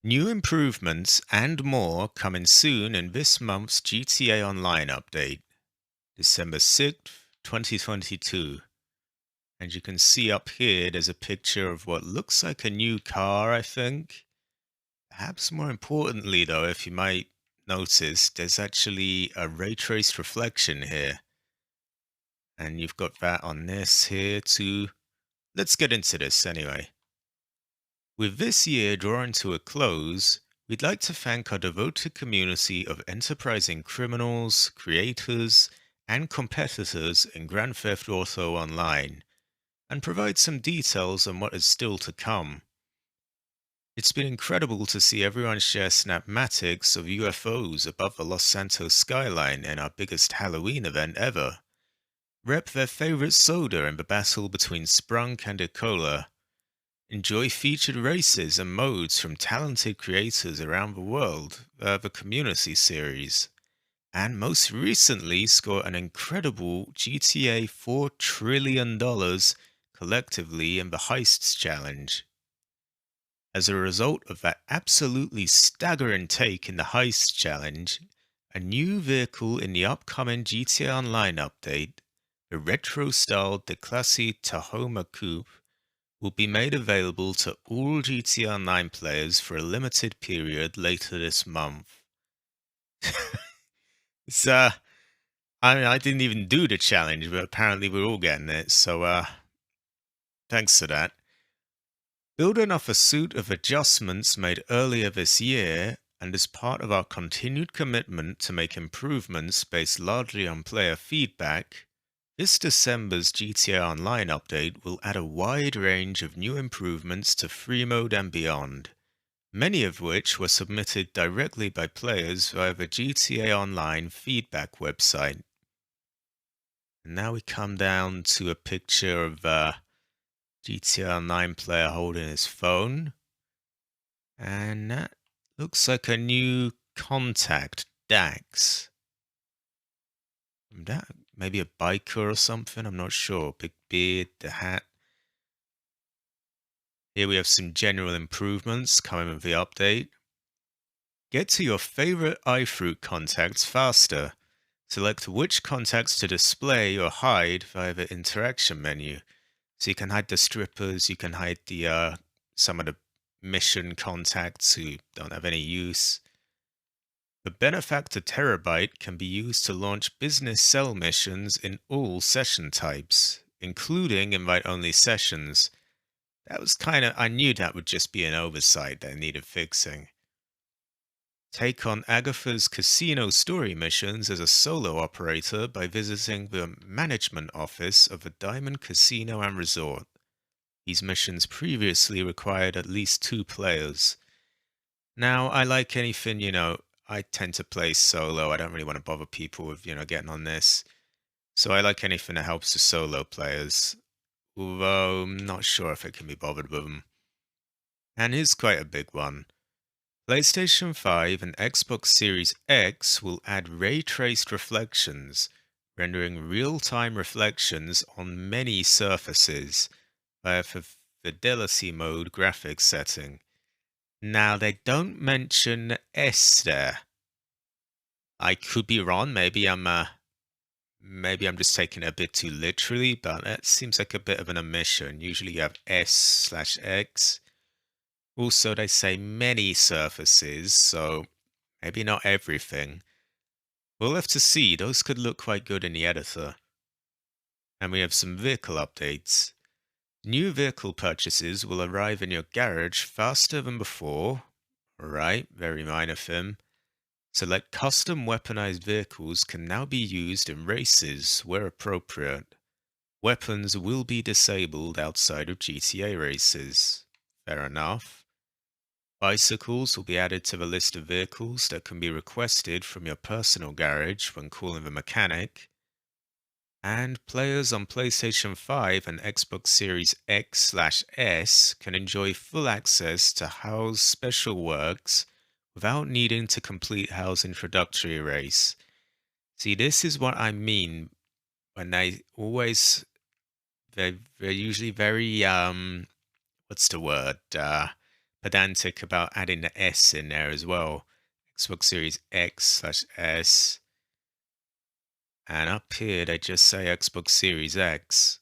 New improvements and more coming soon in this month's GTA Online update, December 6th, 2022. And you can see up here there's a picture of what looks like a new car, I think. Perhaps more importantly, though, if you might notice, there's actually a ray traced reflection here. And you've got that on this here too. Let's get into this anyway. With this year drawing to a close, we'd like to thank our devoted community of enterprising criminals, creators, and competitors in Grand Theft Auto Online, and provide some details on what is still to come. It's been incredible to see everyone share snapmatics of UFOs above the Los Santos skyline in our biggest Halloween event ever. Rep their favorite soda in the battle between Sprunk and Ecola. Enjoy featured races and modes from talented creators around the world, the community series, and most recently score an incredible GTA $4 trillion collectively in the Heists Challenge. As a result of that absolutely staggering take in the Heists Challenge, a new vehicle in the upcoming GTA Online update, the retro-styled Declasse Tahoma Coupe, will be made available to all GTA Online players for a limited period later this month. It's, I didn't even do the challenge, but apparently we're all getting it, so, thanks for that. Building off a suite of adjustments made earlier this year, and as part of our continued commitment to make improvements based largely on player feedback, this December's GTA Online update will add a wide range of new improvements to free mode and beyond, many of which were submitted directly by players via the GTA Online feedback website. And now we come down to a picture of GTA Online player holding his phone. And that looks like a new contact, Dax. That maybe a biker or something, I'm not sure. Big beard, the hat. Here we have some general improvements coming with the update. Get to your favorite iFruit contacts faster. Select which contacts to display or hide via the interaction menu. So you can hide the strippers, you can hide the some of the mission contacts who don't have any use. The Benefactor Terabyte can be used to launch business cell missions in all session types, including invite-only sessions. That was I knew that would just be an oversight that needed fixing. Take on Agatha's casino story missions as a solo operator by visiting the management office of the Diamond Casino and Resort. These missions previously required at least 2 players. Now, I like anything, I tend to play solo. I don't really want to bother people with, getting on this. So I like anything that helps the solo players. Although I'm not sure if it can be bothered with them. And here's quite a big one. PlayStation 5 and Xbox Series X will add ray-traced reflections, rendering real-time reflections on many surfaces via the Fidelity Mode graphics setting. Now, they don't mention S there. I could be wrong. Maybe I'm just taking it a bit too literally, but that seems like a bit of an omission. Usually you have S/X. Also, they say many surfaces, so maybe not everything. We'll have to see. Those could look quite good in the editor. And we have some vehicle updates. New vehicle purchases will arrive in your garage faster than before. Alright, very minor thing. Select custom weaponized vehicles can now be used in races where appropriate. Weapons will be disabled outside of GTA races. Fair enough. Bicycles will be added to the list of vehicles that can be requested from your personal garage when calling the mechanic. And players on PlayStation 5 and Xbox Series X/S can enjoy full access to HAL's special works without needing to complete HAL's introductory race. See, this is what I mean when they're usually very, what's the word? pedantic about adding the S in there as well. Xbox Series X/S. And up here, they just say Xbox Series X.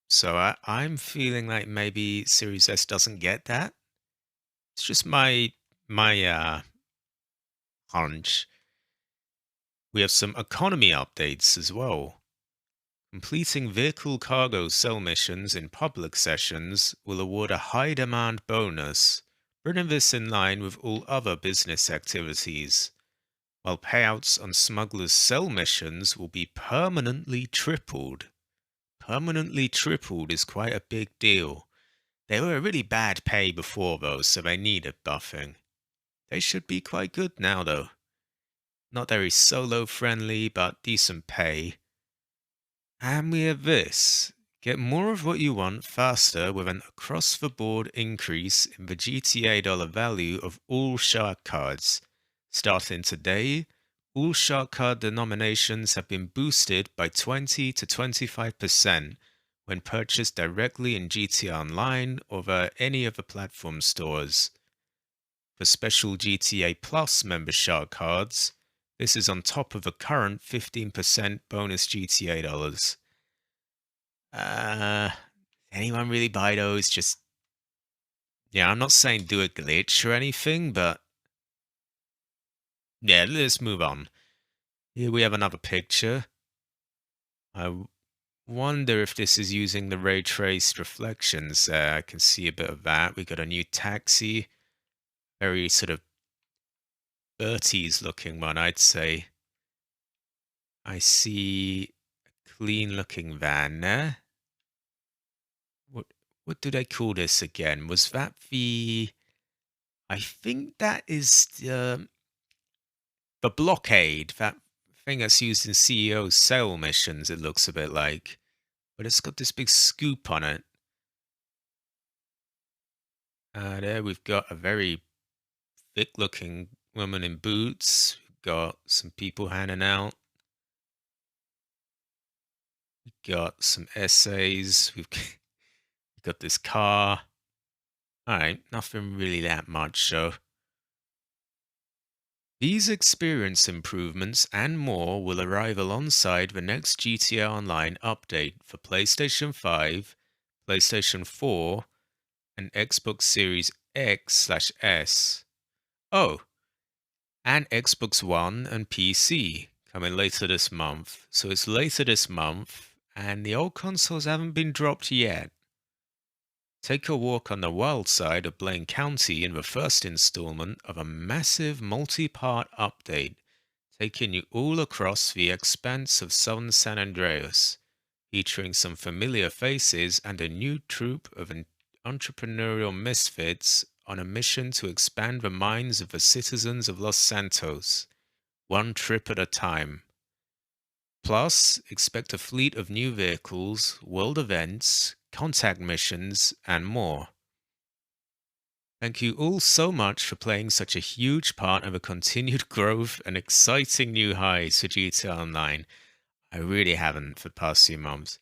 So I'm feeling like maybe Series S doesn't get that. It's just my hunch. We have some economy updates as well. Completing vehicle cargo cell missions in public sessions will award a high demand bonus, bringing this in line with all other business activities, while payouts on smugglers' cell missions will be permanently tripled. Permanently tripled is quite a big deal. They were a really bad pay before though, so they needed buffing. They should be quite good now though. Not very solo friendly, but decent pay. And we have this. Get more of what you want faster with an across-the-board increase in the GTA dollar value of all shark cards. Starting today, all shark card denominations have been boosted by 20 to 25% when purchased directly in GTA Online or via any of the platform stores. For special GTA Plus member shark cards, this is on top of the current 15% bonus GTA dollars. Anyone really buy those? Just, yeah, I'm not saying do a glitch or anything, but yeah, let's move on. Here we have another picture. I wonder if this is using the ray traced reflections. I can see a bit of that. We got a new taxi, very sort of 30s looking one, I'd say. I see a clean looking van there. What do they call this again? Was that the... I think that is the blockade, that thing that's used in CEO sale missions, it looks a bit like. But it's got this big scoop on it. There we've got a very thick looking woman in boots. We've got some people handing out. We've got some essays. We've got this car. Alright, nothing really that much, so. These experience improvements and more will arrive alongside the next GTA Online update for PlayStation 5, PlayStation 4, and Xbox Series X/S. Oh, and Xbox One and PC coming later this month. So it's later this month, and the old consoles haven't been dropped yet. Take a walk on the wild side of Blaine County in the first installment of a massive multi-part update, taking you all across the expanse of southern San Andreas, featuring some familiar faces and a new troupe of entrepreneurial misfits on a mission to expand the minds of the citizens of Los Santos, one trip at a time. Plus, expect a fleet of new vehicles, world events, contact missions, and more. Thank you all so much for playing such a huge part of the continued growth and exciting new highs for GTA Online. I really haven't for the past few months.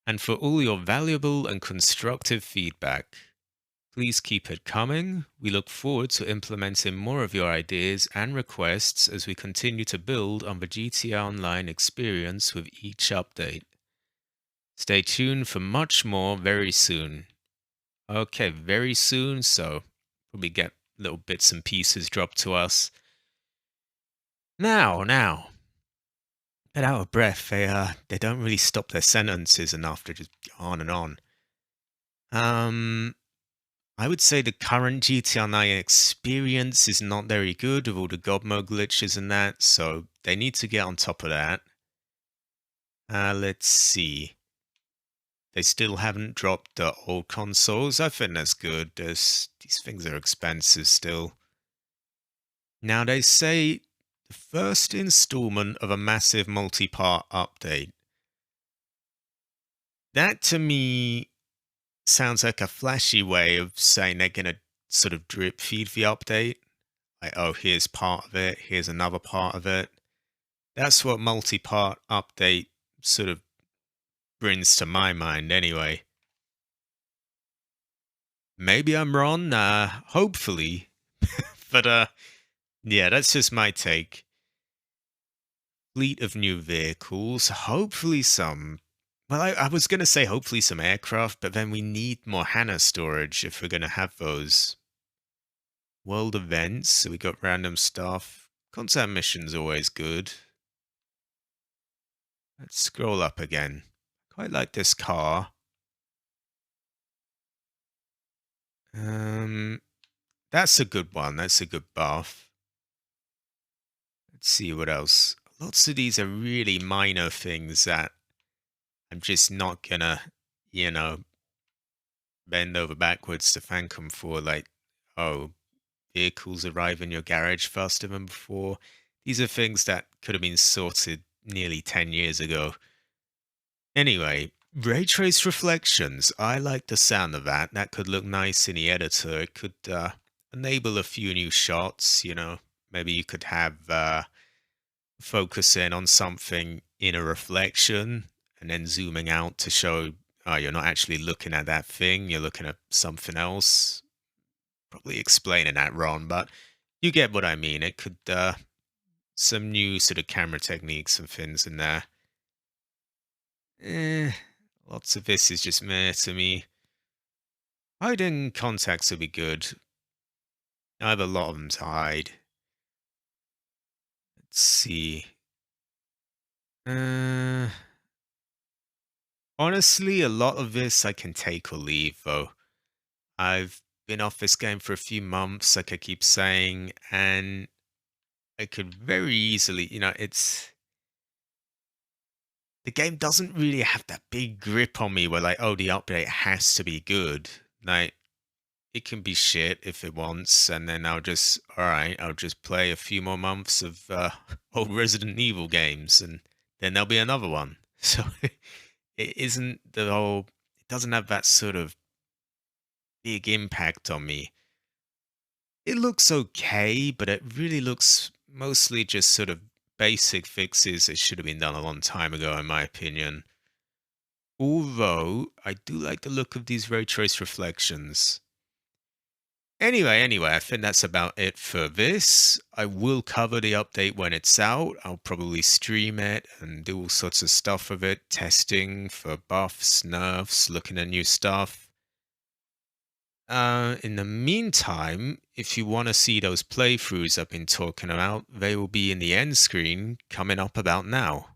And for all your valuable and constructive feedback. Please keep it coming. We look forward to implementing more of your ideas and requests as we continue to build on the GTA Online experience with each update. Stay tuned for much more very soon. Okay, very soon, so probably get little bits and pieces dropped to us. Now, get out of breath. They don't really stop their sentences enough to just go on and on. I would say the current GTA Online experience is not very good with all the God mode glitches and that, so they need to get on top of that. Let's see. They still haven't dropped the old consoles. I think that's good. These things are expensive still. Now they say the first installment of a massive multi-part update. That to me sounds like a flashy way of saying they're going to sort of drip feed the update. Like, oh, here's part of it, here's another part of it. That's what multi-part update sort of brings to my mind anyway. Maybe I'm wrong, hopefully. But yeah, that's just my take. Fleet of new vehicles, hopefully some. Well, I was going to say hopefully some aircraft, but then we need more HANA storage if we're going to have those. World events, so we got random stuff. Concept missions always good. Let's scroll up again. Quite like this car. Um, that's a good one. That's a good buff. Let's see what else. Lots of these are really minor things that I'm just not gonna, you know, bend over backwards to thank them for. Like, oh, vehicles arrive in your garage faster than before. These are things that could have been sorted nearly 10 years ago. Anyway, ray trace reflections. I like the sound of that. That could look nice in the editor. It could enable a few new shots. Maybe you could have focus in on something in a reflection and then zooming out to show, oh, you're not actually looking at that thing. You're looking at something else. Probably explaining that wrong, but you get what I mean. It could, some new sort of camera techniques and things in there. Eh, lots of this is just meh to me. Hiding contacts would be good. I have a lot of them to hide. Let's see. Uh, honestly, a lot of this I can take or leave, though. I've been off this game for a few months, like I keep saying, and I could very easily, the game doesn't really have that big grip on me where, like, oh, the update has to be good. Like, it can be shit if it wants, and then I'll just play a few more months of old Resident Evil games, and then there'll be another one. So it isn't it doesn't have that sort of big impact on me. It looks okay, but it really looks mostly just sort of basic fixes that should have been done a long time ago, in my opinion. Although, I do like the look of these ray trace reflections. Anyway, I think that's about it for this. I will cover the update when it's out. I'll probably stream it and do all sorts of stuff with it, testing for buffs, nerfs, looking at new stuff. In the meantime, if you want to see those playthroughs I've been talking about, they will be in the end screen coming up about now.